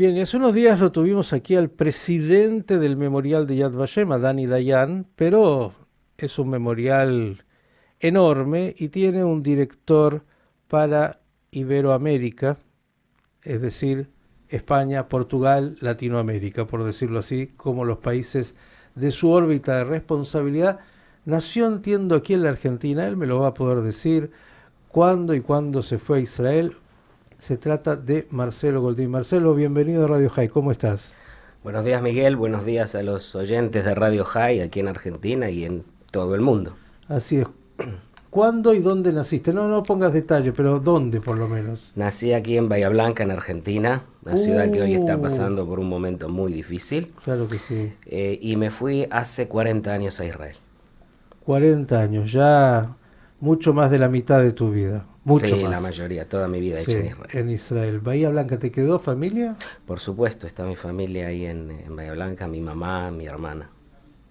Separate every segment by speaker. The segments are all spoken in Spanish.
Speaker 1: Bien, y hace unos días lo tuvimos aquí al presidente del memorial de Yad Vashem, a Dani Dayan, pero es un memorial enorme y tiene un director para Iberoamérica, es decir, España, Portugal, Latinoamérica, por decirlo así, como los países de su órbita de responsabilidad. Nació, entiendo, aquí en la Argentina, él me lo va a poder decir, cuándo y cuándo se fue a Israel. Se trata de Marcelo Goldín. Marcelo, bienvenido a Radio High, ¿cómo estás?
Speaker 2: Buenos días, Miguel. Buenos días a los oyentes de Radio High aquí en Argentina y en todo el mundo.
Speaker 1: Así es. ¿Cuándo y dónde naciste? No, no pongas detalle, pero ¿dónde por lo menos?
Speaker 2: Nací aquí en Bahía Blanca, en Argentina, una ciudad que hoy está
Speaker 1: Uh,
Speaker 2: pasando por un momento muy difícil,
Speaker 1: claro que sí.
Speaker 2: y me fui hace 40 años a Israel.
Speaker 1: 40 años, ya mucho más de la mitad de tu vida. Mucho
Speaker 2: Sí, la
Speaker 1: más.
Speaker 2: mayoría, toda mi vida hecha en
Speaker 1: Sí,
Speaker 2: Israel.
Speaker 1: en Israel. Bahía Blanca, ¿te quedó familia?
Speaker 2: Por supuesto, está mi familia ahí en Bahía Blanca, mi mamá, mi hermana.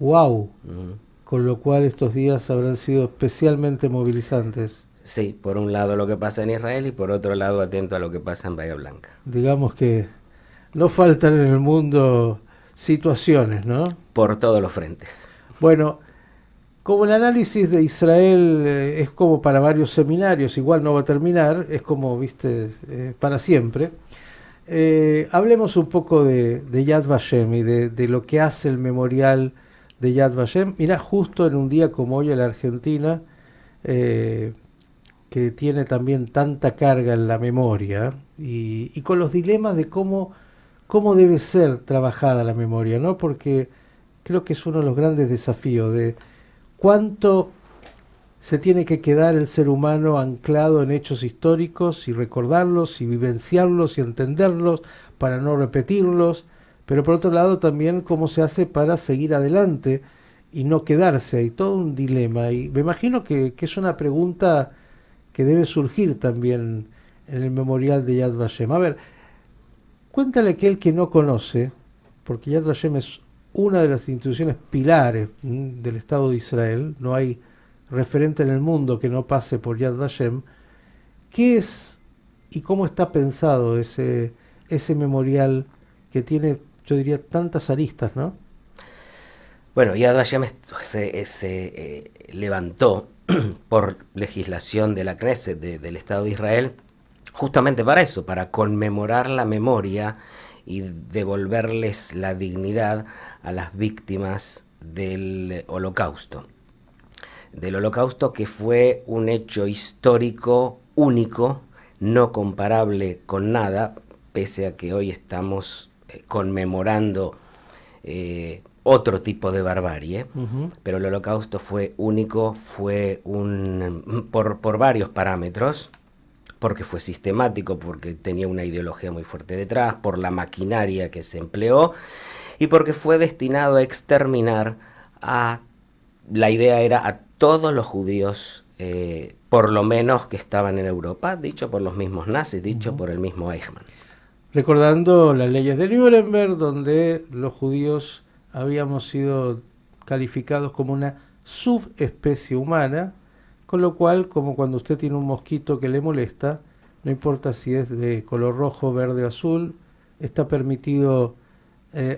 Speaker 1: ¡Wow!
Speaker 2: Ujú.
Speaker 1: Con lo cual estos días habrán sido especialmente movilizantes.
Speaker 2: Sí, por un lado lo que pasa en Israel y por otro lado atento a lo que pasa en Bahía Blanca.
Speaker 1: Digamos que no faltan en el mundo situaciones, ¿no?
Speaker 2: Por todos los frentes.
Speaker 1: Bueno, como el análisis de Israel es como para varios seminarios, igual no va a terminar, es como, viste, para siempre. Hablemos un poco de Yad Vashem y de lo que hace el memorial de Yad Vashem. Mirá, justo en un día como hoy en la Argentina, eh, que tiene también tanta carga en la memoria y con los dilemas de cómo debe ser trabajada la memoria, ¿no? Porque creo que es uno de los grandes desafíos de cuánto se tiene que quedar el ser humano anclado en hechos históricos y recordarlos y vivenciarlos y entenderlos para no repetirlos, pero por otro lado también cómo se hace para seguir adelante y no quedarse. Hay todo un dilema y me imagino que es una pregunta que debe surgir también en el memorial de Yad Vashem. A ver, cuéntale a aquel que no conoce, porque Yad Vashem es una de las instituciones pilares del Estado de Israel, no hay referente en el mundo que no pase por Yad Vashem, ¿qué es y cómo está pensado ese memorial que tiene, yo diría, tantas aristas, ¿no?
Speaker 2: Bueno, Yad Vashem se levantó por legislación de la Knesset, del Estado de Israel, justamente para eso, para conmemorar la memoria y devolverles la dignidad a las víctimas del holocausto que fue un hecho histórico único, no comparable con nada, pese a que hoy estamos conmemorando otro tipo de barbarie,
Speaker 1: Ujú.
Speaker 2: pero el holocausto fue único, por varios parámetros, porque fue sistemático, porque tenía una ideología muy fuerte detrás, por la maquinaria que se empleó y porque fue destinado a exterminar a, la idea era a todos los judíos, por lo menos que estaban en Europa, dicho por los mismos nazis, dicho
Speaker 1: Ujú.
Speaker 2: por el mismo Eichmann.
Speaker 1: Recordando las leyes de Nuremberg, donde los judíos habíamos sido calificados como una subespecie humana, con lo cual, como cuando usted tiene un mosquito que le molesta, no importa si es de color rojo, verde o azul, está permitido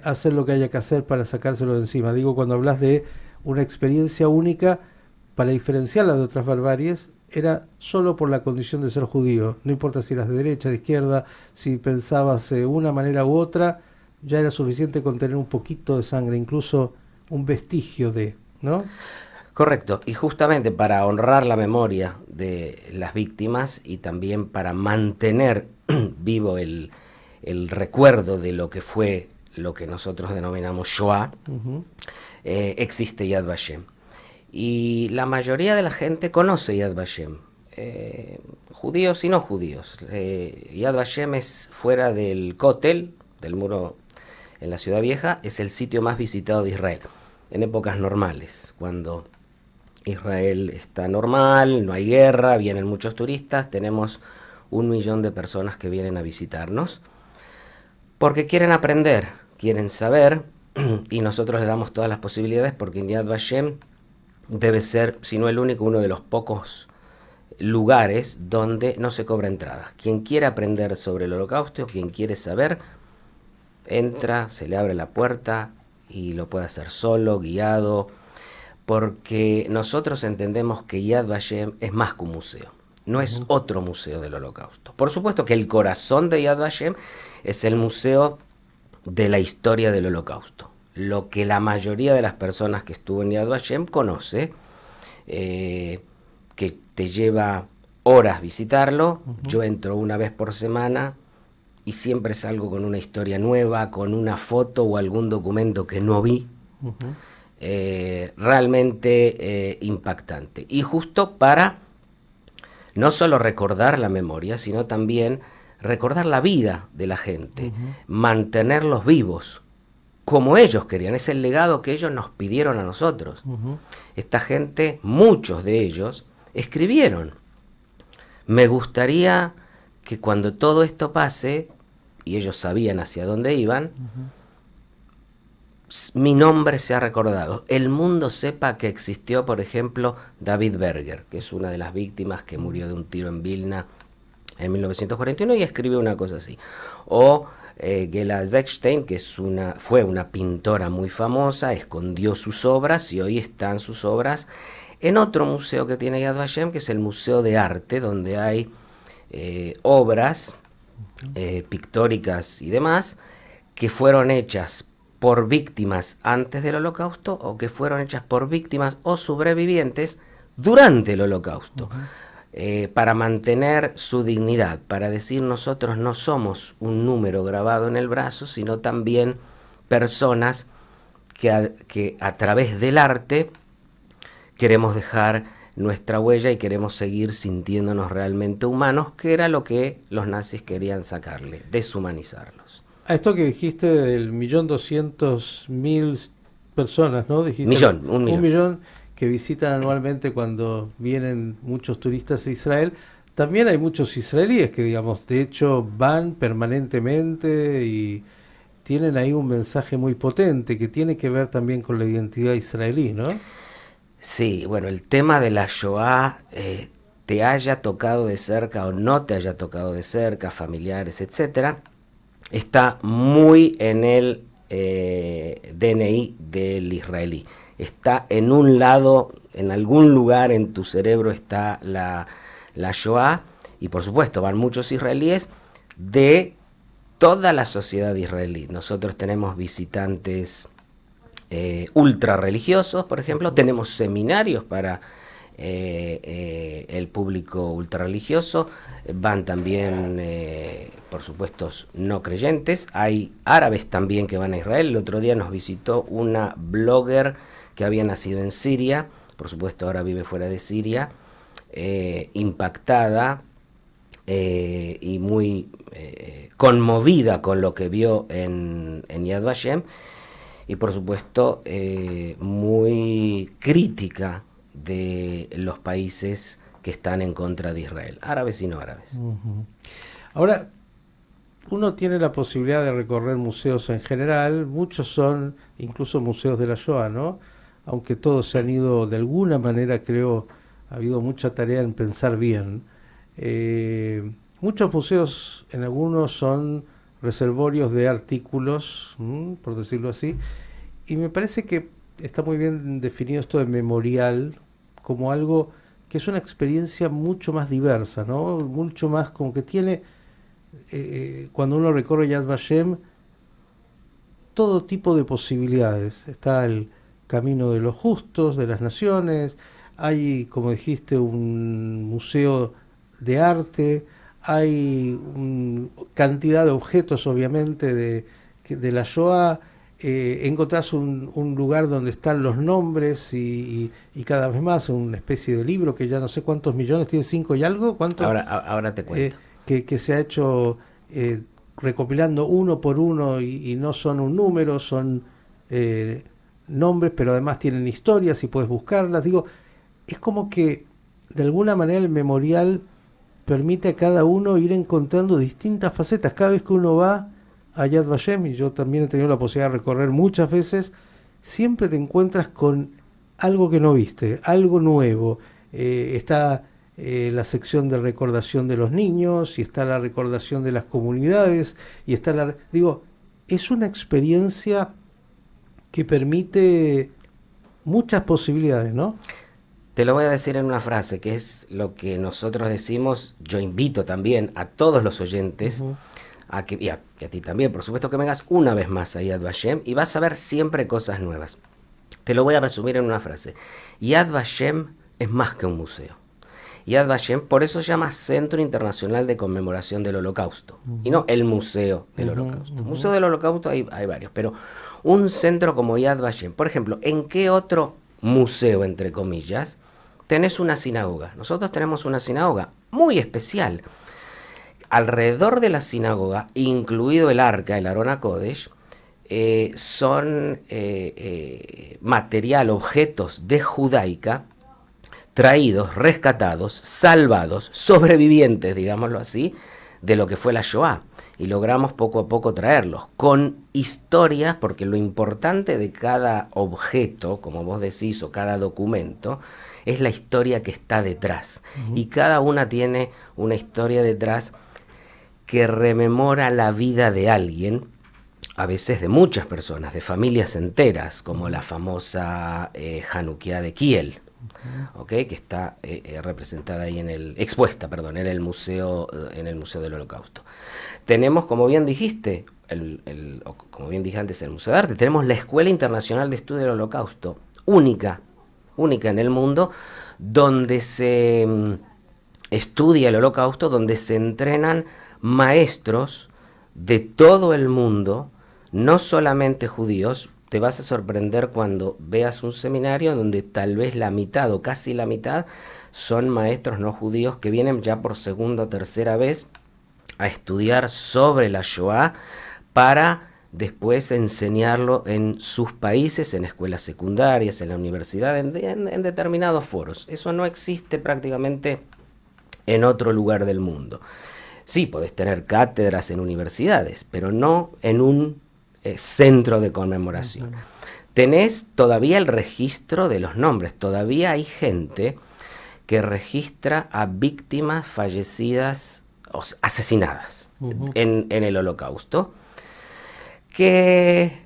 Speaker 1: hacer lo que haya que hacer para sacárselo de encima. Digo, cuando hablas de una experiencia única, para diferenciarla de otras barbaries, era solo por la condición de ser judío. No importa si eras de derecha, de izquierda, si pensabas de una manera u otra, ya era suficiente con tener un poquito de sangre, incluso un vestigio de, ¿no?
Speaker 2: Correcto, y justamente para honrar la memoria de las víctimas y también para mantener vivo el recuerdo de lo que fue lo que nosotros denominamos Shoah,
Speaker 1: Ujú.
Speaker 2: existe Yad Vashem. Y la mayoría de la gente conoce Yad Vashem, judíos y no judíos. Yad Vashem es fuera del Kotel, del muro en la ciudad vieja, es el sitio más visitado de Israel. En épocas normales, cuando Israel está normal, no hay guerra, vienen muchos turistas, tenemos 1 millón de personas que vienen a visitarnos porque quieren aprender, quieren saber y nosotros les damos todas las posibilidades porque en Yad Vashem debe ser, si no el único, uno de los pocos lugares donde no se cobra entrada. Quien quiera aprender sobre el holocausto, quien quiere saber, entra, se le abre la puerta y lo puede hacer solo, guiado, porque nosotros entendemos que Yad Vashem es más que un museo, no es otro museo del Holocausto. Por supuesto que el corazón de Yad Vashem es el museo de la historia del Holocausto, lo que la mayoría de las personas que estuvo en Yad Vashem conoce, que te lleva horas visitarlo. Yo entro una vez por semana y siempre salgo con una historia nueva, con una foto o algún documento que no vi. Realmente impactante. Y justo para no solo recordar la memoria, sino también recordar la vida de la gente, mantenerlos vivos, como ellos querían. Es el legado que ellos nos pidieron a nosotros. Esta gente, muchos de ellos, escribieron: me gustaría que cuando todo esto pase, y ellos sabían hacia dónde iban, mi nombre sea recordado. El mundo sepa que existió, por ejemplo, David Berger, que es una de las víctimas que murió de un tiro en Vilna en 1941 y escribió una cosa así. O Gela Zechstein, que fue una pintora muy famosa, escondió sus obras y hoy están sus obras en otro museo que tiene Yad Vashem, que es el Museo de Arte, donde hay obras pictóricas y demás que fueron hechas por víctimas antes del Holocausto o que fueron hechas por víctimas o sobrevivientes durante el Holocausto. Para mantener su dignidad, para decir: nosotros no somos un número grabado en el brazo, sino también personas que a través del arte queremos dejar nuestra huella y queremos seguir sintiéndonos realmente humanos, que era lo que los nazis querían sacarle, deshumanizarlos.
Speaker 1: A esto que dijiste del 1.200.000 personas, ¿no? Dijiste
Speaker 2: Un millón.
Speaker 1: Un millón que visitan anualmente cuando vienen muchos turistas a Israel. También hay muchos israelíes que, digamos, de hecho van permanentemente y tienen ahí un mensaje muy potente que tiene que ver también con la identidad israelí, ¿no?
Speaker 2: Sí, bueno, el tema de la Shoah, te haya tocado de cerca o no te haya tocado de cerca, familiares, etcétera, está muy en el DNI del israelí. Está en un lado, en algún lugar en tu cerebro está la Shoah, y por supuesto van muchos israelíes de toda la sociedad israelí. Nosotros tenemos visitantes ultra religiosos, por ejemplo, tenemos seminarios para el público ultra religioso, van también, por supuesto, no creyentes, hay árabes también que van a Israel. El otro día nos visitó una blogger que había nacido en Siria, por supuesto ahora vive fuera de Siria, impactada y muy conmovida con lo que vio en Yad Vashem, y por supuesto muy crítica de los países que están en contra de Israel, árabes y no árabes.
Speaker 1: Ahora, uno tiene la posibilidad de recorrer museos en general, muchos son incluso museos de la Shoah, ¿no? Aunque todos se han ido de alguna manera, creo, ha habido mucha tarea en pensar bien. Muchos museos, en algunos son reservorios de artículos, por decirlo así, y me parece que está muy bien definido esto de memorial como algo que es una experiencia mucho más diversa, ¿no? Mucho más como que tiene, cuando uno recorre Yad Vashem, todo tipo de posibilidades. Está el camino de los justos, de las naciones, hay, como dijiste, un museo de arte, hay cantidad de objetos, obviamente, de la Shoah. Encontrás un lugar donde están los nombres y cada vez más una especie de libro que ya no sé cuántos millones, tiene 5 y algo, ¿cuánto?
Speaker 2: Ahora te cuento.
Speaker 1: Que se ha hecho recopilando uno por uno y no son un número, son nombres, pero además tienen historias y puedes buscarlas. Digo, es como que de alguna manera el memorial permite a cada uno ir encontrando distintas facetas. Cada vez que uno va a Yad Vashem, y yo también he tenido la posibilidad de recorrer muchas veces, siempre te encuentras con algo que no viste, algo nuevo. Está la sección de recordación de los niños, y está la recordación de las comunidades, y está digo, es una experiencia que permite muchas posibilidades, ¿no?
Speaker 2: Te lo voy a decir en una frase, que es lo que nosotros decimos. Yo invito también a todos los oyentes,
Speaker 1: Ujú.
Speaker 2: y a ti también, por supuesto, que vengas una vez más a Yad Vashem y vas a ver siempre cosas nuevas. Te lo voy a resumir en una frase. Yad Vashem es más que un museo. Yad Vashem, por eso se llama Centro Internacional de Conmemoración del Holocausto, y no el Museo del Holocausto.
Speaker 1: Ujú.
Speaker 2: Museo del Holocausto hay varios, pero un centro como Yad Vashem, por ejemplo, ¿en qué otro museo, entre comillas, tenés una sinagoga? Nosotros tenemos una sinagoga muy especial. Alrededor de la sinagoga, incluido el arca, el Arona Kodesh, son material, objetos de judaica, traídos, rescatados, salvados, sobrevivientes, digámoslo así, de lo que fue la Shoah. Y logramos poco a poco traerlos, con historias, porque lo importante de cada objeto, como vos decís, o cada documento, es la historia que está detrás. Y cada una tiene una historia detrás que rememora la vida de alguien, a veces de muchas personas, de familias enteras, como la famosa Hanukkah de Kiel, ¿okay? Que está representada ahí expuesta, perdón, en el Museo del Holocausto. Tenemos, como bien dijiste, como bien dije antes, el Museo de Arte. Tenemos la Escuela Internacional de Estudio del Holocausto, única en el mundo, donde se estudia el Holocausto, donde se entrenan maestros de todo el mundo, no solamente judíos. Te vas a sorprender cuando veas un seminario donde tal vez la mitad o casi la mitad son maestros no judíos que vienen ya por segunda o tercera vez a estudiar sobre la Shoah para después enseñarlo en sus países, en escuelas secundarias, en la universidad, en determinados foros. Eso no existe prácticamente en otro lugar del mundo. Sí, podés tener cátedras en universidades, pero no en un centro de conmemoración. Tenés todavía el registro de los nombres. Todavía hay gente que registra a víctimas fallecidas o asesinadas en el Holocausto, que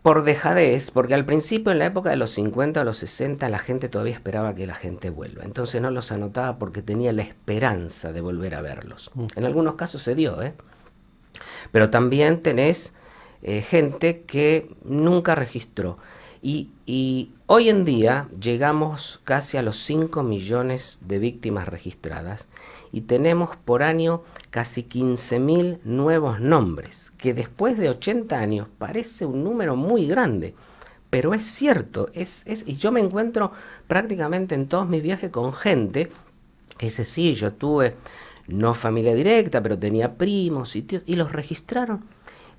Speaker 2: por dejadez, porque al principio, en la época de los 50 o los 60, la gente todavía esperaba que la gente vuelva. Entonces no los anotaba porque tenía la esperanza de volver a verlos. En algunos casos se dio, pero también tenés gente que nunca registró. Y hoy en día llegamos casi a los 5 millones de víctimas registradas y tenemos por año casi 15.000 nuevos nombres, que después de 80 años parece un número muy grande, pero es cierto. Y yo me encuentro prácticamente en todos mis viajes con gente que dice, sí, yo tuve no familia directa, pero tenía primos y tíos, y los registraron.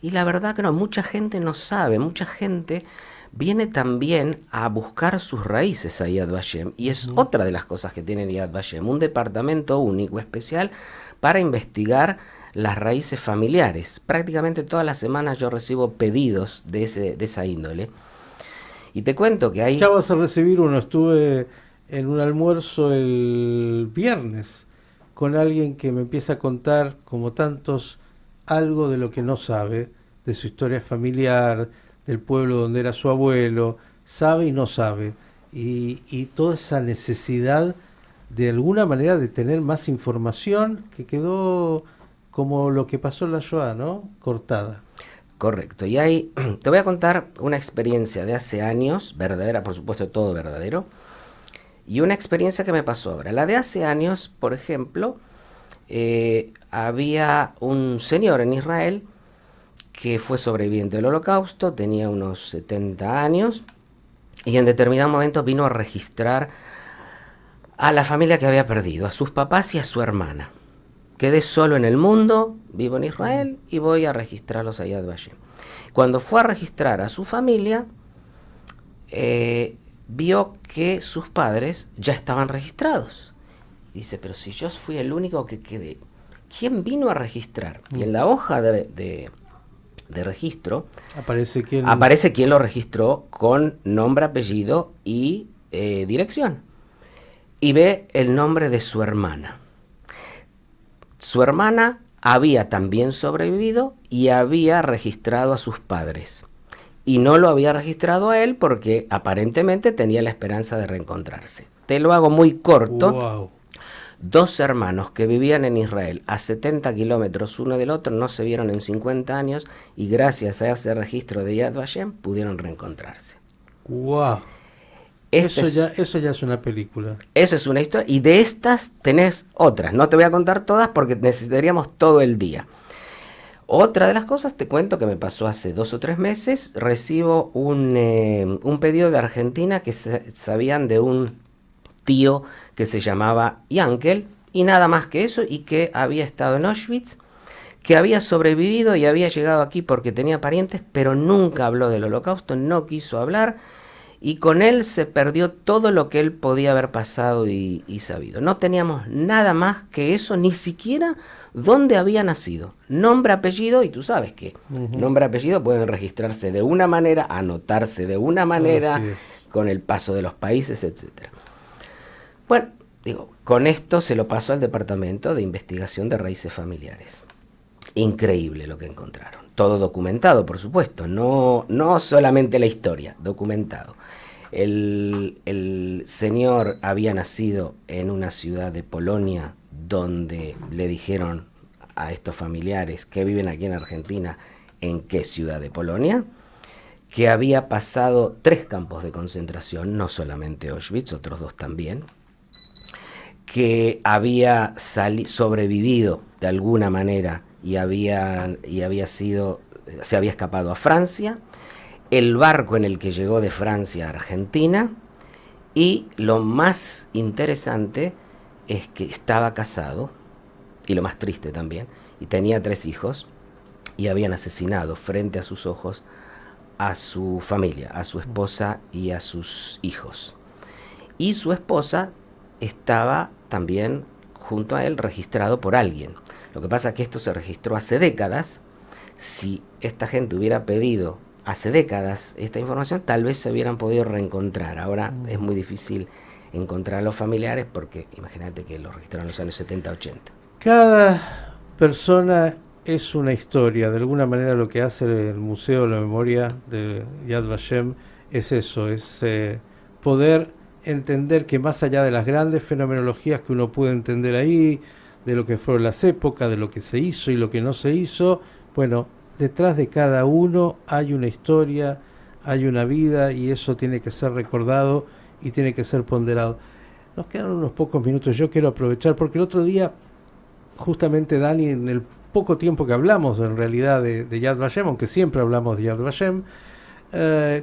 Speaker 2: Y la verdad que no, mucha gente no sabe, mucha gente viene también a buscar sus raíces a Yad Vashem, y es otra de las cosas que tiene Yad Vashem, un departamento único, especial, para investigar las raíces familiares. Prácticamente todas las semanas yo recibo pedidos de esa índole. Y te cuento que hay...
Speaker 1: Ya vas a recibir uno. Estuve en un almuerzo el viernes con alguien que me empieza a contar, como tantos, algo de lo que no sabe, de su historia familiar, del pueblo donde era su abuelo, sabe y no sabe. Y toda esa necesidad de alguna manera de tener más información que quedó como lo que pasó en la Shoah, ¿no? Cortada.
Speaker 2: Correcto. Y ahí te voy a contar una experiencia de hace años, verdadera, por supuesto, todo verdadero, y una experiencia que me pasó ahora. La de hace años, por ejemplo, había un señor en Israel que fue sobreviviente del Holocausto, tenía unos 70 años, y en determinado momento vino a registrar a la familia que había perdido, a sus papás y a su hermana. Quedé solo en el mundo, vivo en Israel y voy a registrarlos a Yad Vashem. Cuando fue a registrar a su familia, vio que sus padres ya estaban registrados. Dice, pero si yo fui el único que quedé, ¿quién vino a registrar? Y en la hoja de registro
Speaker 1: Aparece
Speaker 2: quién lo registró con nombre, apellido y dirección. Y ve el nombre de su hermana. Su hermana había también sobrevivido y había registrado a sus padres. Y no lo había registrado a él porque aparentemente tenía la esperanza de reencontrarse. Te lo hago muy corto.
Speaker 1: Wow.
Speaker 2: Dos hermanos que vivían en Israel a 70 kilómetros uno del otro no se vieron en 50 años y gracias a ese registro de Yad Vashem pudieron reencontrarse.
Speaker 1: Wow.
Speaker 2: Este
Speaker 1: Eso ya es una película.
Speaker 2: Eso es una historia y de estas tenés otras. No te voy a contar todas porque necesitaríamos todo el día. Otra de las cosas, te cuento que me pasó hace 2 o 3 meses. Recibo un pedido de Argentina que sabían de un tío que se llamaba Yankel y nada más que eso, y que había estado en Auschwitz, que había sobrevivido y había llegado aquí porque tenía parientes, pero nunca habló del Holocausto, no quiso hablar, y con él se perdió todo lo que él podía haber pasado y sabido. No teníamos nada más que eso, ni siquiera dónde había nacido. Nombre, apellido, y tú sabes que nombre, apellido pueden registrarse de una manera, anotarse de una manera, con el paso de los países, etcétera. Bueno, digo, con esto se lo pasó al Departamento de Investigación de Raíces Familiares. Increíble lo que encontraron. Todo documentado, por supuesto, no solamente la historia, documentado. El señor había nacido en una ciudad de Polonia donde le dijeron a estos familiares que viven aquí en Argentina en qué ciudad de Polonia, que había pasado 3 campos de concentración, no solamente Auschwitz, otros 2 también, que había sobrevivido de alguna manera y se había escapado a Francia, el barco en el que llegó de Francia a Argentina, y lo más interesante es que estaba casado, y lo más triste también, y tenía 3 hijos, y habían asesinado frente a sus ojos a su familia, a su esposa y a sus hijos. Y su esposa estaba también junto a él registrado por alguien. Lo que pasa es que esto se registró hace décadas. Si esta gente hubiera pedido hace décadas esta información, tal vez se hubieran podido reencontrar. Ahora es muy difícil encontrar a los familiares porque imagínate que los registraron en los años 70, 80.
Speaker 1: Cada persona es una historia. De alguna manera lo que hace el Museo de la Memoria de Yad Vashem es eso, es poder entender que más allá de las grandes fenomenologías que uno puede entender ahí, de lo que fueron las épocas, de lo que se hizo y lo que no se hizo, bueno, detrás de cada uno hay una historia, hay una vida, y eso tiene que ser recordado y tiene que ser ponderado. Nos quedan unos pocos minutos, yo quiero aprovechar, porque el otro día, justamente Dani, en el poco tiempo que hablamos en realidad de Yad Vashem, aunque siempre hablamos de Yad Vashem,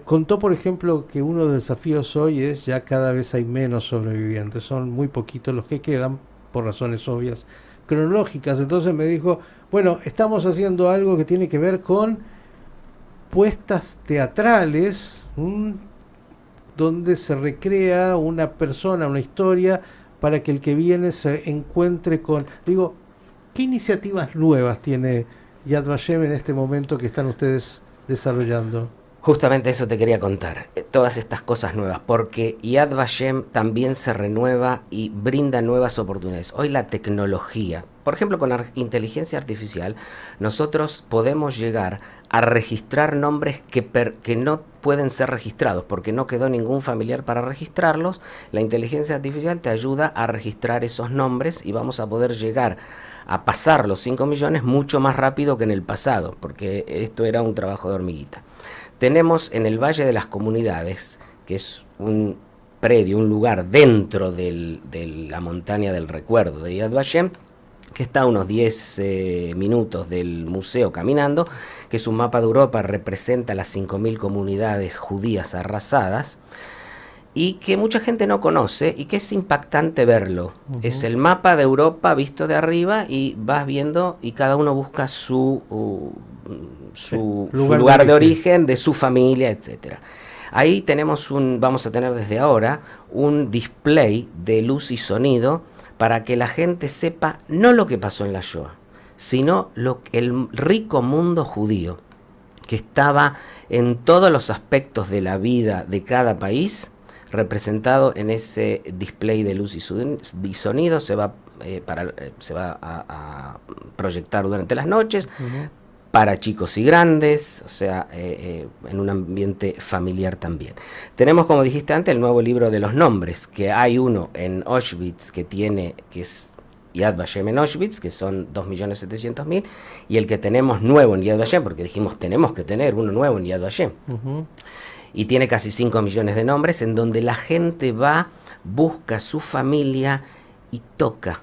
Speaker 1: contó, por ejemplo, que uno de los desafíos hoy es ya cada vez hay menos sobrevivientes, son muy poquitos los que quedan, por razones obvias cronológicas. Entonces me dijo, bueno, estamos haciendo algo que tiene que ver con puestas teatrales, donde se recrea una persona, una historia, para que el que viene se encuentre con... Digo, ¿qué iniciativas nuevas tiene Yad Vashem en este momento que están ustedes desarrollando?
Speaker 2: Justamente eso te quería contar, todas estas cosas nuevas, porque Yad Vashem también se renueva y brinda nuevas oportunidades. Hoy la tecnología, por ejemplo con inteligencia artificial, nosotros podemos llegar a registrar nombres que no pueden ser registrados, porque no quedó ningún familiar para registrarlos. La inteligencia artificial te ayuda a registrar esos nombres y vamos a poder llegar a pasar los 5 millones mucho más rápido que en el pasado, porque esto era un trabajo de hormiguita. Tenemos en el Valle de las Comunidades, que es un predio, un lugar dentro de la montaña del recuerdo de Yad Vashem, que está a unos 10 minutos del museo caminando, que es un mapa de Europa, representa las 5.000 comunidades judías arrasadas, y que mucha gente no conoce y que es impactante verlo. Es el mapa de Europa visto de arriba y vas viendo y cada uno busca su lugar de origen, de su familia, etcétera. Ahí vamos a tener desde ahora un display de luz y sonido para que la gente sepa no lo que pasó en la Shoah, sino el rico mundo judío que estaba en todos los aspectos de la vida de cada país, representado en ese display de luz y sonido. Se va se va a proyectar durante las noches, para chicos y grandes, o sea, en un ambiente familiar también. Tenemos, como dijiste antes, el nuevo libro de los nombres, que hay uno en Auschwitz que es Yad Vashem en Auschwitz, que son 2.700.000, y el que tenemos nuevo en Yad Vashem, porque dijimos tenemos que tener uno nuevo en Yad Vashem, y tiene casi 5 millones de nombres, en donde la gente va, busca a su familia y toca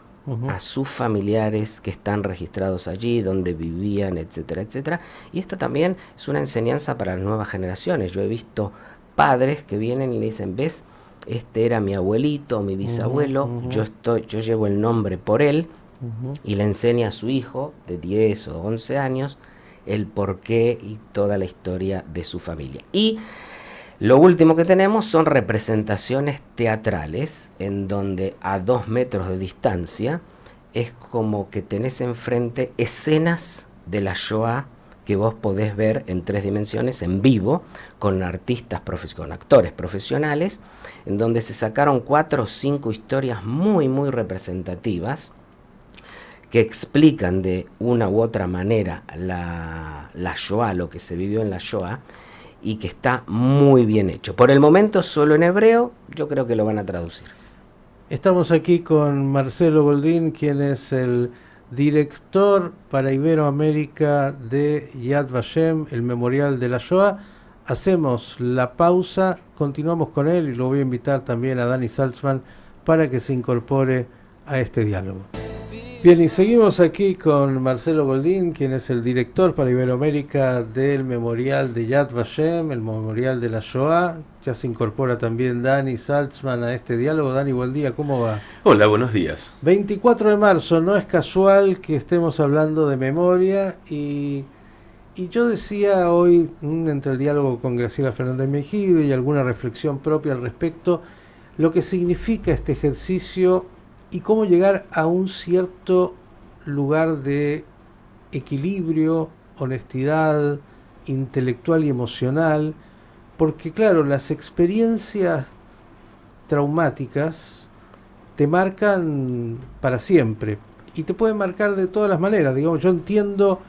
Speaker 2: a sus familiares que están registrados allí, donde vivían, etcétera, etcétera. Y esto también es una enseñanza para las nuevas generaciones. Yo he visto padres que vienen y le dicen, ¿ves? Este era mi abuelito, mi bisabuelo, yo llevo el nombre por él, y le enseña a su hijo de 10 o 11 años el porqué y toda la historia de su familia. Y lo último que tenemos son representaciones teatrales, en donde a 2 metros de distancia es como que tenés enfrente escenas de la Shoah que vos podés ver en 3 dimensiones en vivo, con con actores profesionales, en donde se sacaron 4 o 5 historias muy representativas que explican de una u otra manera la Shoah, lo que se vivió en la Shoah, y que está muy bien hecho. Por el momento solo en hebreo, yo creo que lo van a traducir.
Speaker 1: Estamos aquí con Marcelo Goldín, quien es el director para Iberoamérica de Yad Vashem, el Memorial de la Shoah. Hacemos la pausa, continuamos con él y lo voy a invitar también a Dani Saltzman para que se incorpore a este diálogo. Bien, y seguimos aquí con Marcelo Goldín, quien es el director para Iberoamérica del Memorial de Yad Vashem, el Memorial de la Shoah. Ya se incorpora también Dani Saltzman a este diálogo. Dani, buen día, ¿cómo va?
Speaker 3: Hola, buenos días.
Speaker 1: 24 de marzo, no es casual que estemos hablando de memoria, y yo decía hoy, entre el diálogo con Graciela Fernández Mejido y alguna reflexión propia al respecto, lo que significa este ejercicio y cómo llegar a un cierto lugar de equilibrio, honestidad intelectual y emocional, porque claro, las experiencias traumáticas te marcan para siempre y te pueden marcar de todas las maneras. Digamos, yo entiendo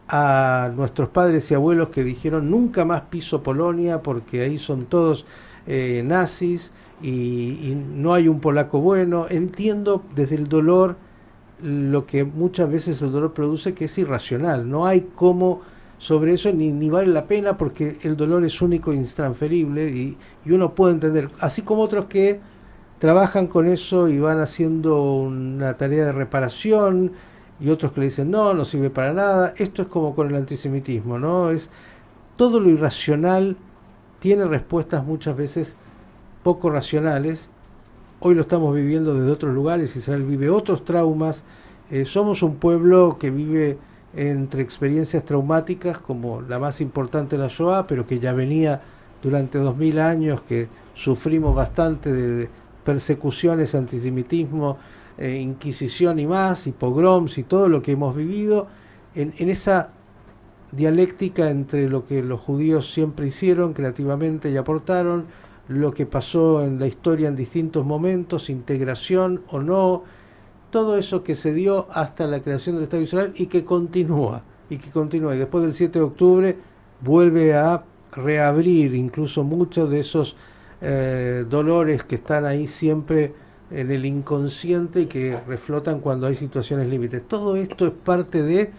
Speaker 1: a nuestros padres y abuelos que dijeron nunca más piso Polonia porque ahí son todos nazis, y no hay un polaco bueno. Entiendo desde el dolor lo que muchas veces el dolor produce, que es irracional. No hay cómo sobre eso, ni vale la pena, porque el dolor es único e intransferible, y uno puede entender, así como otros que trabajan con eso y van haciendo una tarea de reparación, y otros que le dicen no sirve para nada. Esto es como con el antisemitismo, ¿no? Es todo lo irracional tiene respuestas muchas veces poco racionales. Hoy lo estamos viviendo desde otros lugares. Israel vive otros traumas. Somos un pueblo que vive entre experiencias traumáticas, como la más importante, la Shoah, pero que ya venía durante 2000 años, que sufrimos bastante de persecuciones, antisemitismo, inquisición y más, y pogroms y todo lo que hemos vivido en esa dialéctica entre lo que los judíos siempre hicieron creativamente y aportaron, lo que pasó en la historia en distintos momentos, integración o no, todo eso que se dio hasta la creación del Estado de Israel y que continúa, y después del 7 de octubre vuelve a reabrir incluso muchos de esos dolores que están ahí siempre en el inconsciente y que reflotan cuando hay situaciones límites. Todo esto es parte de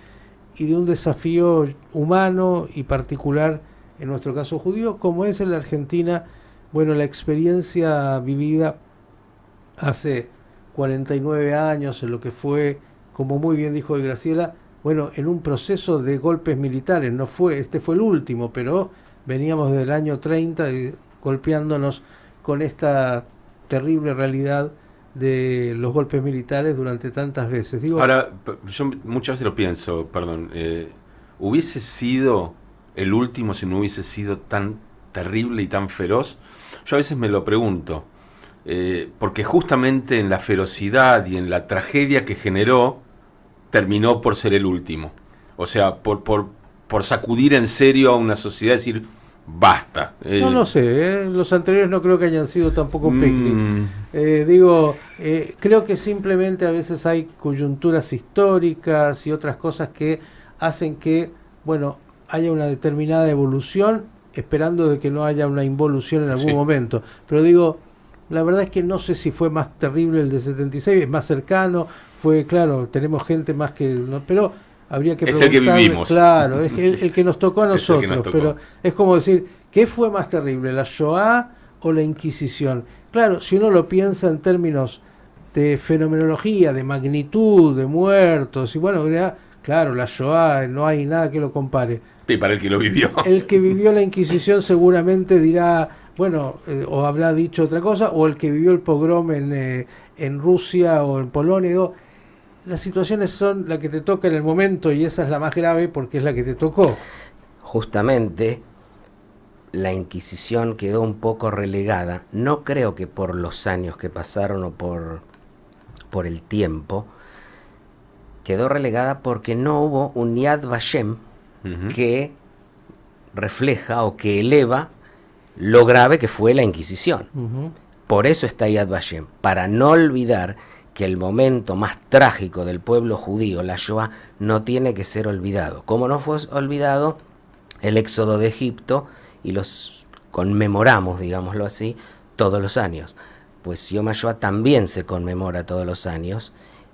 Speaker 1: un desafío humano y particular en nuestro caso judío, como es en la Argentina. Bueno, la experiencia vivida hace 49 años en lo que fue, como muy bien dijo Graciela, bueno, en un proceso de golpes militares. Este fue el último, pero veníamos desde el año 30 golpeándonos con esta terrible realidad de los golpes militares durante tantas veces.
Speaker 3: Ahora, yo muchas veces lo pienso, ¿hubiese sido el último si no hubiese sido tan terrible y tan feroz? Yo a veces me lo pregunto, porque justamente en la ferocidad y en la tragedia que generó, terminó por ser el último. O sea, por sacudir en serio a una sociedad, decir, basta.
Speaker 1: No lo sé, los anteriores no creo que hayan sido tampoco picnic.
Speaker 3: Mm,
Speaker 1: Creo que simplemente a veces hay coyunturas históricas y otras cosas que hacen que, bueno, haya una determinada evolución, esperando de que no haya una involución en algún
Speaker 3: sí.
Speaker 1: momento. Pero digo, la verdad es que no sé si fue más terrible el de 76, es más cercano, fue, claro, tenemos gente más que... ¿no? Pero habría que
Speaker 3: Es el que
Speaker 1: preguntarle,
Speaker 3: vivimos.
Speaker 1: claro, es el que nos tocó a
Speaker 3: Es el que nos
Speaker 1: nosotros,
Speaker 3: tocó.
Speaker 1: pero es como decir, ¿qué fue más terrible, la Shoah o la Inquisición? Claro, si uno lo piensa en términos de fenomenología, de magnitud, de muertos, y bueno, claro, la Shoah, no hay nada que lo compare.
Speaker 3: Y para el que lo vivió.
Speaker 1: El que vivió la Inquisición seguramente dirá, bueno, o habrá dicho otra cosa, o el que vivió el pogrom en Rusia o en Polonia. Digo, las situaciones son la que te toca en el momento y esa es la más grave porque es la que te tocó.
Speaker 2: Justamente la Inquisición quedó un poco relegada, no creo que por los años que pasaron o por el tiempo, quedó relegada porque no hubo un Yad Vashem que refleja o que eleva lo grave que fue la Inquisición. Por eso está Yad Vashem, para no olvidar que el momento más trágico del pueblo judío, la Shoah, no tiene que ser olvidado. Como no fue olvidado el éxodo de Egipto, y los conmemoramos, digámoslo así, todos los años. Pues Yom HaShoah también se conmemora todos los años,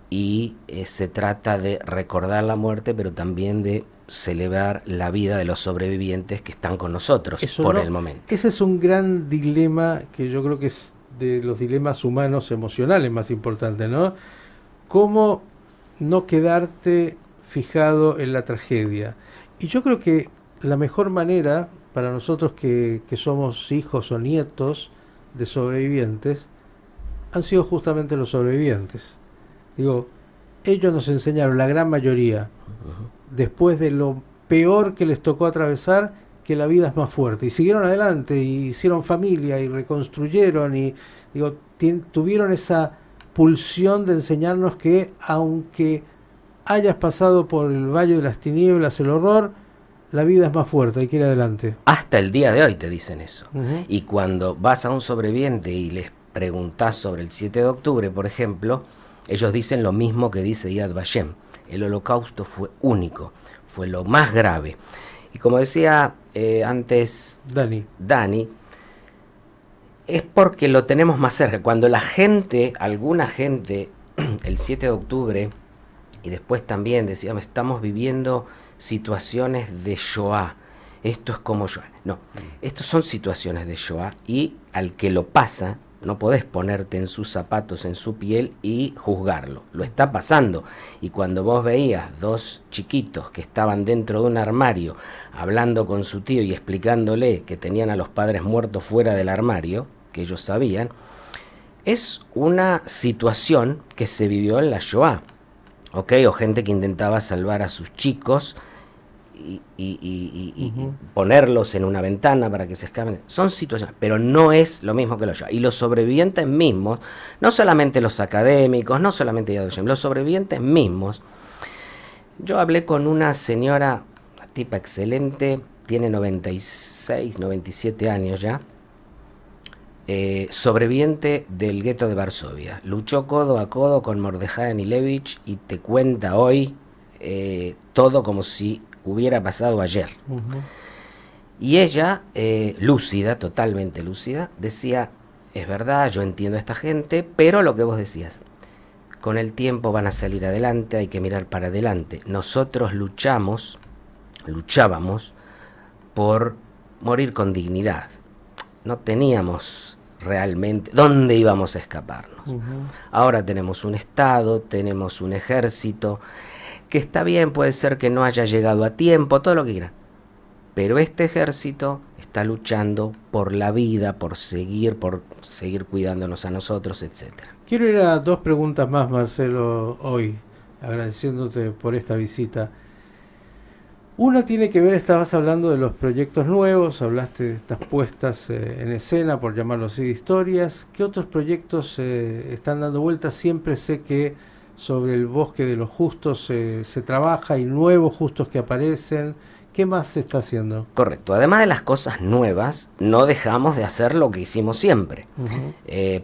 Speaker 2: y se trata de recordar la muerte, pero también de celebrar la vida de los sobrevivientes que están con nosotros por el momento.
Speaker 1: Ese es un gran dilema que yo creo que es de los dilemas humanos emocionales más importantes, ¿no? ¿Cómo no quedarte fijado en la tragedia? Y yo creo que la mejor manera para nosotros que somos hijos o nietos de sobrevivientes han sido justamente los sobrevivientes. Digo, ellos nos enseñaron, la gran mayoría, después de lo peor que les tocó atravesar, que la vida es más fuerte. Y siguieron adelante, y hicieron familia, y reconstruyeron, y digo, tuvieron esa pulsión de enseñarnos que, aunque hayas pasado por el valle de las tinieblas, el horror, la vida es más fuerte, hay que ir adelante.
Speaker 2: Hasta el día de hoy te dicen eso. Y cuando vas a un sobreviviente y les preguntás sobre el 7 de octubre, por ejemplo, ellos dicen lo mismo que dice Yad Vashem. El holocausto fue único, fue lo más grave. Y como decía antes Dani, es porque lo tenemos más cerca. Cuando la gente, alguna gente, el 7 de octubre, y después también decíamos, estamos viviendo situaciones de Shoah, esto es como Shoah. No, estos son situaciones de Shoah, y al que lo pasa, no podés ponerte en sus zapatos, en su piel y juzgarlo. Lo está pasando. Y cuando vos veías dos chiquitos que estaban dentro de un armario hablando con su tío y explicándole que tenían a los padres muertos fuera del armario, que ellos sabían, es una situación que se vivió en la Shoah. ¿Ok? O gente que intentaba salvar a sus chicos y ponerlos en una ventana para que se escapen. Son situaciones, pero no es lo mismo que los Shoah. Y los sobrevivientes mismos, no solamente los académicos, no solamente Yad Vashem, los sobrevivientes mismos. Yo hablé con una señora, una tipa excelente, tiene 96, 97 años ya, sobreviviente del gueto de Varsovia. Luchó codo a codo con Mordejai Anilevich y te cuenta hoy todo como si hubiera pasado ayer. Y ella, lúcida, totalmente lúcida, decía, es verdad, yo entiendo a esta gente, pero lo que vos decías, con el tiempo van a salir adelante, hay que mirar para adelante. Nosotros luchábamos por morir con dignidad. No teníamos realmente dónde íbamos a escaparnos. Ahora tenemos un Estado, tenemos un ejército, que está bien, puede ser que no haya llegado a tiempo, todo lo que quiera. Pero este ejército está luchando por la vida, por seguir cuidándonos a nosotros, etcétera.
Speaker 1: Quiero ir a dos preguntas más, Marcelo, hoy, agradeciéndote por esta visita. Una tiene que ver, estabas hablando de los proyectos nuevos, hablaste de estas puestas en escena, por llamarlo así, de historias. ¿Qué otros proyectos están dando vueltas? Siempre sé que sobre el bosque de los justos se trabaja, hay nuevos justos que aparecen. ¿Qué más se está haciendo?
Speaker 2: Correcto. Además de las cosas nuevas, no dejamos de hacer lo que hicimos siempre.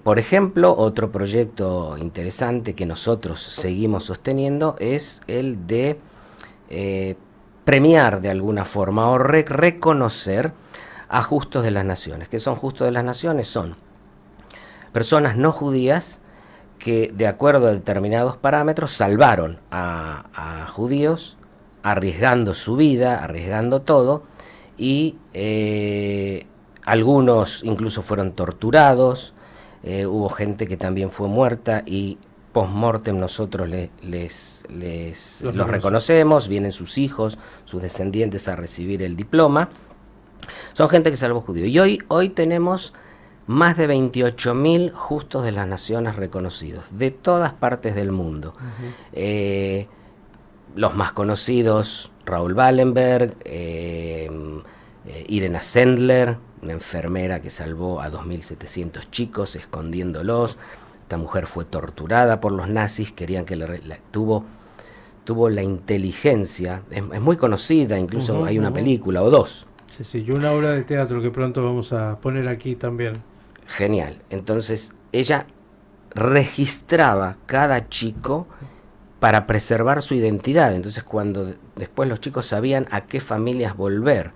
Speaker 2: Por ejemplo, otro proyecto interesante que nosotros seguimos sosteniendo es el de premiar de alguna forma o reconocer a justos de las naciones. ¿Qué son justos de las naciones? Son personas no judías que, de acuerdo a determinados parámetros, salvaron a judíos, arriesgando su vida, arriesgando todo, y algunos incluso fueron torturados, hubo gente que también fue muerta y post-mortem nosotros los reconocemos, vienen sus hijos, sus descendientes a recibir el diploma. Son gente que salvó judíos. Y hoy tenemos más de 28.000 justos de las naciones reconocidos, de todas partes del mundo. Los más conocidos, Raúl Wallenberg, Irena Sendler, una enfermera que salvó a 2.700 chicos escondiéndolos. Esta mujer fue torturada por los nazis, querían que tuvo la inteligencia, es muy conocida, incluso hay una película o dos.
Speaker 1: Sí, y una obra de teatro que pronto vamos a poner aquí también.
Speaker 2: Genial. Entonces, ella registraba cada chico para preservar su identidad. Entonces, cuando después los chicos sabían a qué familias volver,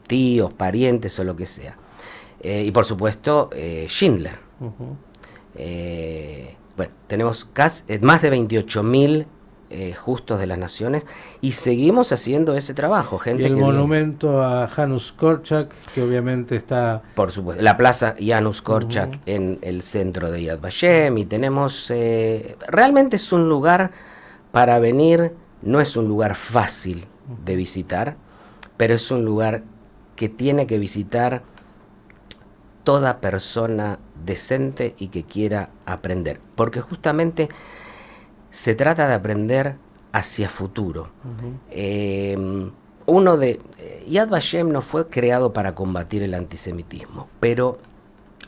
Speaker 2: tíos, parientes o lo que sea. Y por supuesto, Schindler. Bueno, tenemos más de 28.000 justos de las naciones y seguimos haciendo ese trabajo. Gente
Speaker 1: y el
Speaker 2: que
Speaker 1: monumento a Janusz Korczak, que obviamente está...
Speaker 2: Por supuesto, la plaza Janusz Korczak en el centro de Yad Vashem, y tenemos... realmente es un lugar para venir, no es un lugar fácil de visitar, pero es un lugar que tiene que visitar toda persona decente y que quiera aprender, porque justamente se trata de aprender hacia futuro. Yad Vashem no fue creado para combatir el antisemitismo, pero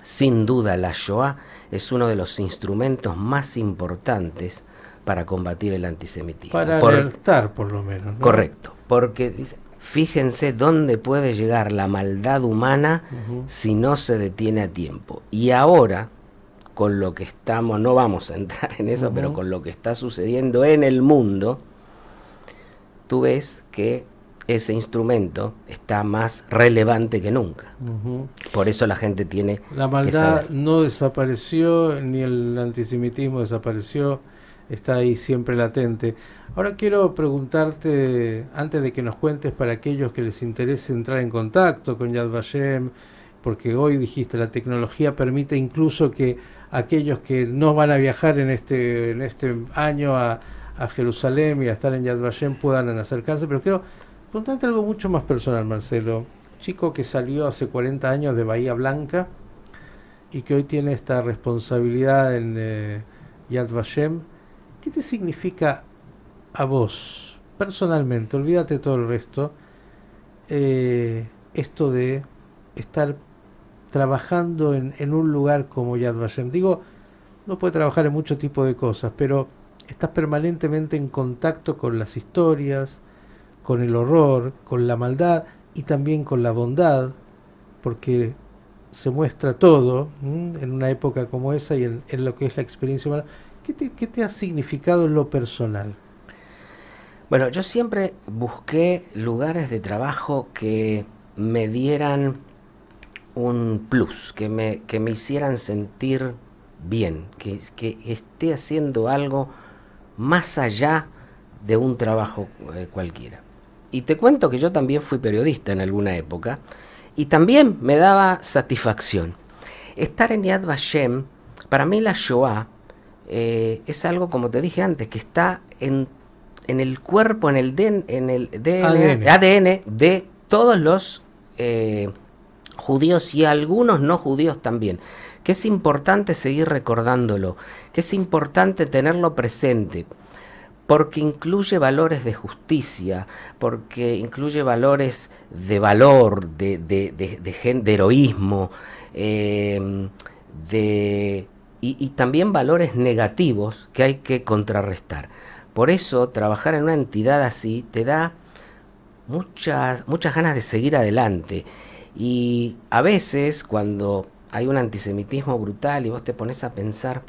Speaker 2: sin duda la Shoah es uno de los instrumentos más importantes para combatir el antisemitismo.
Speaker 1: Para alertar, por lo menos, ¿no?
Speaker 2: Correcto, porque dice, fíjense dónde puede llegar la maldad humana si no se detiene a tiempo. Y ahora, con lo que estamos, no vamos a entrar en eso, pero con lo que está sucediendo en el mundo, tú ves que ese instrumento está más relevante que nunca. Por eso la gente tiene
Speaker 1: la maldad no desapareció, ni el antisemitismo desapareció, está ahí siempre latente. Ahora quiero preguntarte, antes de que nos cuentes para aquellos que les interese entrar en contacto con Yad Vashem, porque hoy dijiste, la tecnología permite incluso que aquellos que no van a viajar en este año a Jerusalén y a estar en Yad Vashem puedan acercarse, pero quiero preguntarte algo mucho más personal, Marcelo. Chico que salió hace 40 años de Bahía Blanca y que hoy tiene esta responsabilidad en Yad Vashem, ¿qué te significa a vos, personalmente, olvídate todo el resto, esto de estar trabajando en un lugar como Yad Vashem? Digo, uno puede trabajar en mucho tipo de cosas, pero estás permanentemente en contacto con las historias, con el horror, con la maldad y también con la bondad, porque se muestra todo en una época como esa y en lo que es la experiencia humana. ¿Qué te ha significado en lo personal?
Speaker 2: Bueno, yo siempre busqué lugares de trabajo que me dieran un plus, que me hicieran sentir bien, que esté haciendo algo más allá de un trabajo cualquiera. Y te cuento que yo también fui periodista en alguna época y también me daba satisfacción. Estar en Yad Vashem, para mí la Shoah, es algo, como te dije antes, que está en el cuerpo, en el ADN de todos los judíos y algunos no judíos también, que es importante seguir recordándolo, que es importante tenerlo presente, porque incluye valores de justicia, porque incluye valores de valor, de heroísmo, y también valores negativos que hay que contrarrestar. Por eso trabajar en una entidad así te da muchas ganas de seguir adelante. Y a veces cuando hay un antisemitismo brutal y vos te pones a pensar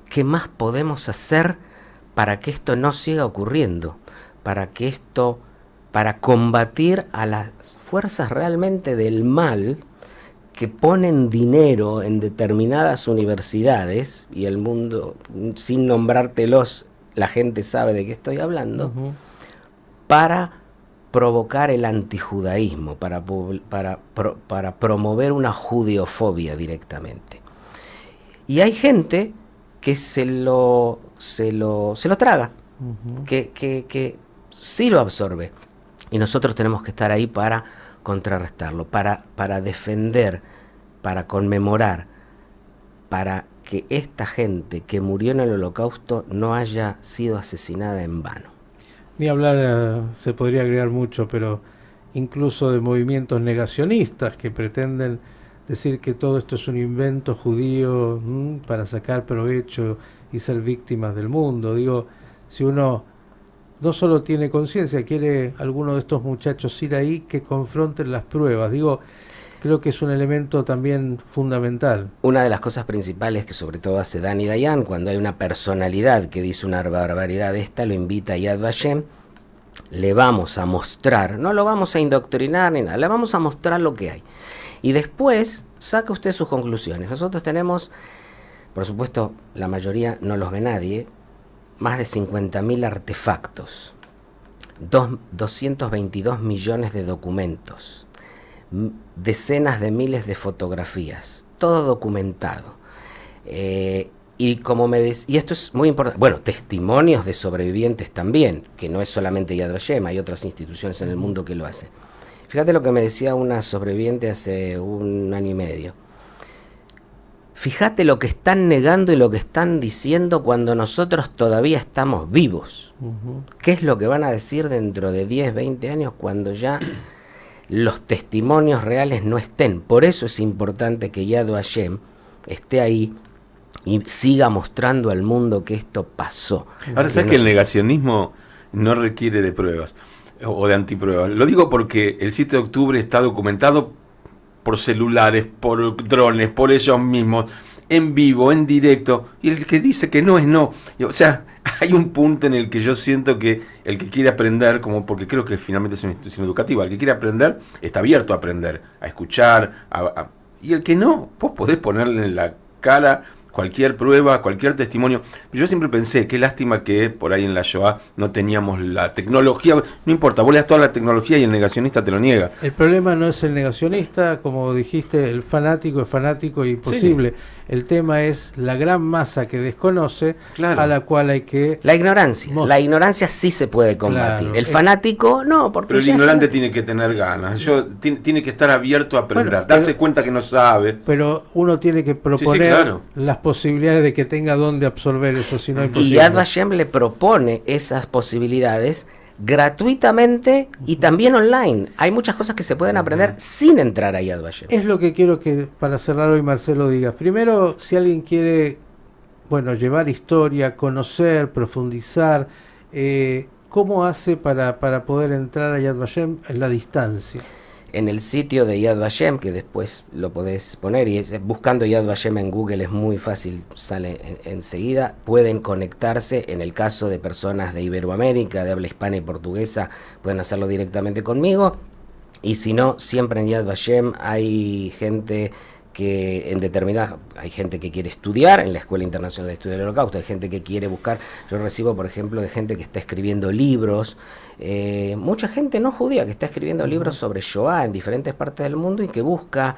Speaker 2: qué más podemos hacer para que esto no siga ocurriendo, para combatir a las fuerzas realmente del mal que ponen dinero en determinadas universidades, y el mundo, sin nombrártelos, la gente sabe de qué estoy hablando, para provocar el antijudaísmo, para promover una judeofobia directamente. Y hay gente que se lo traga, que sí lo absorbe. Y nosotros tenemos que estar ahí para contrarrestarlo, para defender, para conmemorar, para que esta gente que murió en el Holocausto no haya sido asesinada en vano.
Speaker 1: Ni hablar, se podría agregar mucho, pero incluso de movimientos negacionistas que pretenden decir que todo esto es un invento judío para sacar provecho y ser víctimas del mundo. Digo, si uno no solo tiene conciencia, quiere alguno de estos muchachos ir ahí, que confronten las pruebas. Digo, creo que es un elemento también fundamental.
Speaker 2: Una de las cosas principales que sobre todo hace Dani Dayan, cuando hay una personalidad que dice una barbaridad de esta, lo invita a Yad Vashem, le vamos a mostrar, no lo vamos a indoctrinar ni nada, le vamos a mostrar lo que hay. Y después saca usted sus conclusiones. Nosotros tenemos, por supuesto, la mayoría no los ve nadie, más de 50.000 artefactos, 222 millones de documentos, decenas de miles de fotografías, todo documentado. Y como y esto es muy importante, bueno, testimonios de sobrevivientes también, que no es solamente Yad Vashem, hay otras instituciones en el mundo que lo hacen. Fíjate lo que me decía una sobreviviente hace 1 año y medio. Fíjate lo que están negando y lo que están diciendo cuando nosotros todavía estamos vivos. ¿Qué es lo que van a decir dentro de 10, 20 años cuando ya los testimonios reales no estén? Por eso es importante que Yad Vashem esté ahí y siga mostrando al mundo que esto pasó.
Speaker 3: Ahora, ¿sabes que el negacionismo no requiere de pruebas o de antipruebas? Lo digo porque el 7 de octubre está documentado por celulares, por drones, por ellos mismos, en vivo, en directo, y el que dice que no es no. O sea, hay un punto en el que yo siento que el que quiere aprender, como porque creo que finalmente es una institución educativa, el que quiere aprender está abierto a aprender, a escuchar, y el que no, vos podés ponerle en la cara cualquier prueba, cualquier testimonio. Yo siempre pensé, qué lástima que por ahí en la Shoah no teníamos la tecnología. No importa, vos le das toda la tecnología y el negacionista te lo niega.
Speaker 1: El problema no es el negacionista, como dijiste, el fanático es fanático y imposible. Sí. El tema es la gran masa que desconoce, claro, a la cual hay que...
Speaker 2: La ignorancia sí se puede combatir. Claro. El fanático no, porque...
Speaker 3: Pero el ignorante tiene que tener ganas, tiene que estar abierto a aprender, darse cuenta que no sabe.
Speaker 1: Pero uno tiene que proponer claro, las posibilidades de que tenga dónde absorber eso, si no es posible.
Speaker 2: Y Yad Vashem le propone esas posibilidades gratuitamente y también online. Hay muchas cosas que se pueden aprender sin entrar a Yad Vashem.
Speaker 1: Es lo que quiero que para cerrar hoy Marcelo diga. Primero, si alguien quiere, llevar historia, conocer, profundizar, ¿cómo hace para poder entrar a Yad Vashem en la distancia?
Speaker 2: En el sitio de Yad Vashem, que después lo podés poner, y buscando Yad Vashem en Google es muy fácil, sale enseguida. Pueden conectarse, en el caso de personas de Iberoamérica, de habla hispana y portuguesa, pueden hacerlo directamente conmigo. Y si no, siempre en Yad Vashem hay gente que hay gente que quiere estudiar en la Escuela Internacional de Estudio del Holocausto, hay gente que quiere buscar, yo recibo por ejemplo de gente que está escribiendo libros, mucha gente no judía que está escribiendo libros sobre Shoah en diferentes partes del mundo y que busca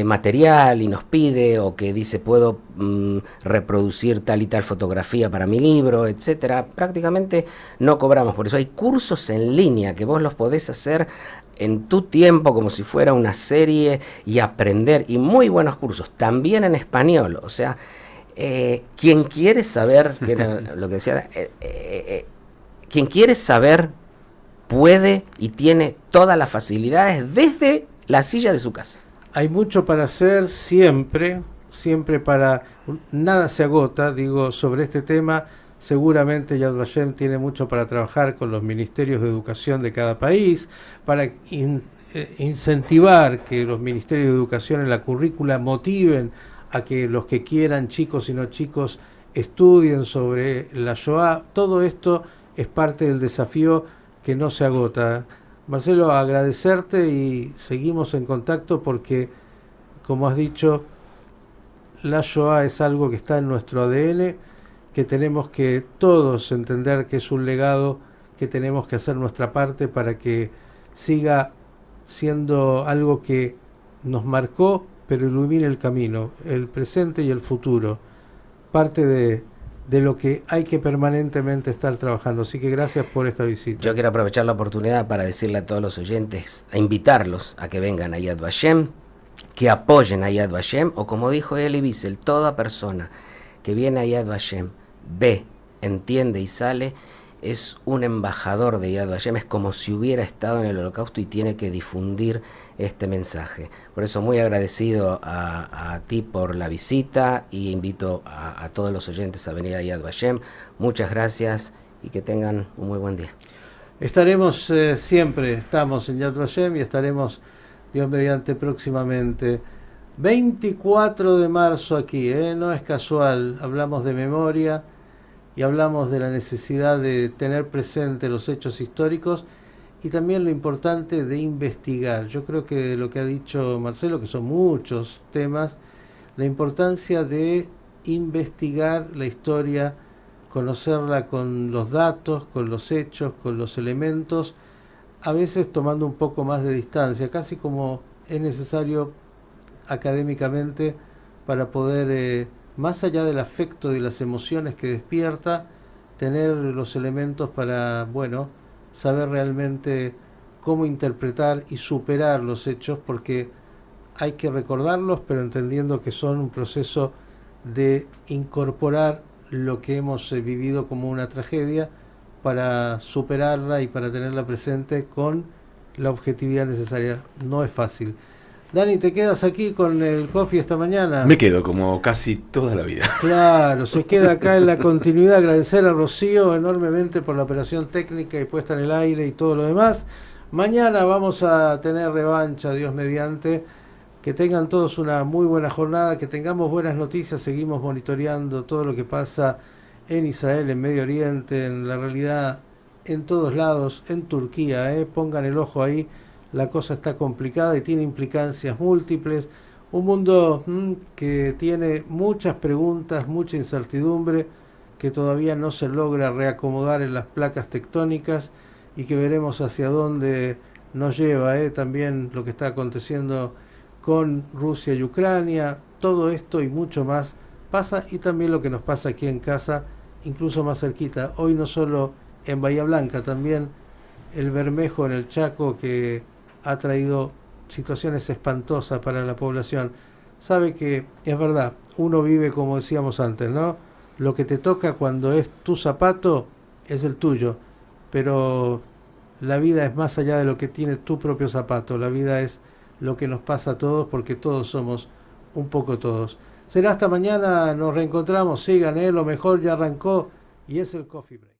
Speaker 2: material y nos pide, o que dice puedo reproducir tal y tal fotografía para mi libro, etcétera. Prácticamente no cobramos por eso. Hay cursos en línea que vos los podés hacer en tu tiempo como si fuera una serie y aprender, y muy buenos cursos, también en español. O sea, quien quiere saber, que era lo que decía, quien quiere saber puede y tiene todas las facilidades desde la silla de su casa.
Speaker 1: Hay mucho para hacer siempre nada se agota, sobre este tema Seguramente Yad Vashem tiene mucho para trabajar con los ministerios de educación de cada país, para incentivar que los ministerios de educación en la currícula motiven a que los que quieran, chicos y no chicos, estudien sobre la Shoah. Todo esto es parte del desafío que no se agota. Marcelo, agradecerte y seguimos en contacto porque, como has dicho, la Shoah es algo que está en nuestro ADN, que tenemos que todos entender que es un legado, que tenemos que hacer nuestra parte para que siga siendo algo que nos marcó, pero ilumine el camino, el presente y el futuro. Parte de lo que hay que permanentemente estar trabajando. Así que gracias por esta visita.
Speaker 2: Yo quiero aprovechar la oportunidad para decirle a todos los oyentes, a invitarlos a que vengan a Yad Vashem, que apoyen a Yad Vashem, o como dijo Elie Wiesel, toda persona que viene a Yad Vashem, ve, entiende y sale, es un embajador de Yad Vashem, es como si hubiera estado en el Holocausto y tiene que difundir este mensaje. Por eso muy agradecido a ti por la visita y invito a todos los oyentes a venir a Yad Vashem. Muchas gracias y que tengan un muy buen día.
Speaker 1: Estaremos siempre, estamos en Yad Vashem y estaremos, Dios mediante, próximamente. 24 de marzo aquí, no es casual, hablamos de memoria y hablamos de la necesidad de tener presente los hechos históricos y también lo importante de investigar. Yo creo que lo que ha dicho Marcelo, que son muchos temas, la importancia de investigar la historia, conocerla con los datos, con los hechos, con los elementos, a veces tomando un poco más de distancia, casi como es necesario académicamente para poder, más allá del afecto y las emociones que despierta, tener los elementos para, bueno, saber realmente cómo interpretar y superar los hechos, porque hay que recordarlos, pero entendiendo que son un proceso de incorporar lo que hemos vivido como una tragedia para superarla y para tenerla presente con la objetividad necesaria. No es fácil. Dani, ¿te quedas aquí con el coffee esta mañana?
Speaker 3: Me quedo como casi toda la vida.
Speaker 1: Claro, se queda acá en la continuidad. Agradecer a Rocío enormemente por la operación técnica y puesta en el aire y todo lo demás. Mañana vamos a tener revancha, Dios mediante. Que tengan todos una muy buena jornada, que tengamos buenas noticias. Seguimos monitoreando todo lo que pasa en Israel, en Medio Oriente, en la realidad, en todos lados, en Turquía. Pongan el ojo ahí. La cosa está complicada y tiene implicancias múltiples. Un mundo que tiene muchas preguntas, mucha incertidumbre, que todavía no se logra reacomodar en las placas tectónicas y que veremos hacia dónde nos lleva. También lo que está aconteciendo con Rusia y Ucrania. Todo esto y mucho más pasa, y también lo que nos pasa aquí en casa, incluso más cerquita. Hoy no solo en Bahía Blanca, también el Bermejo en el Chaco, que ha traído situaciones espantosas para la población. Sabe que es verdad, uno vive como decíamos antes, ¿no? Lo que te toca cuando es tu zapato es el tuyo, pero la vida es más allá de lo que tiene tu propio zapato. La vida es lo que nos pasa a todos, porque todos somos un poco todos. Será hasta mañana, nos reencontramos. Sigan, lo mejor ya arrancó y es el Coffee Break.